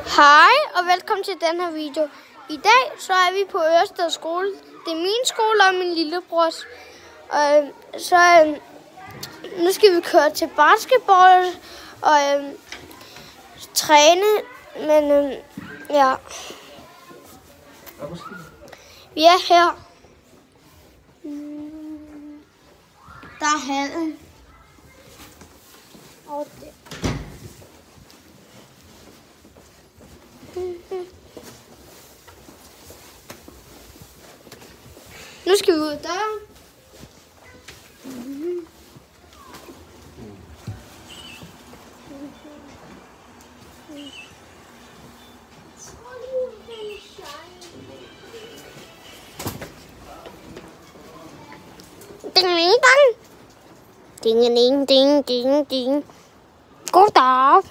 Hej og velkommen til den her video. I dag så er vi på Ørsted skole. Det er min skole og min lillebrors. Nu skal vi køre til basketball og træne, men ja. Vi er her. Der er hallen. Og det. Nu skal vi ud der. Ding ding ding. Ding ding ding ding ding. God dag.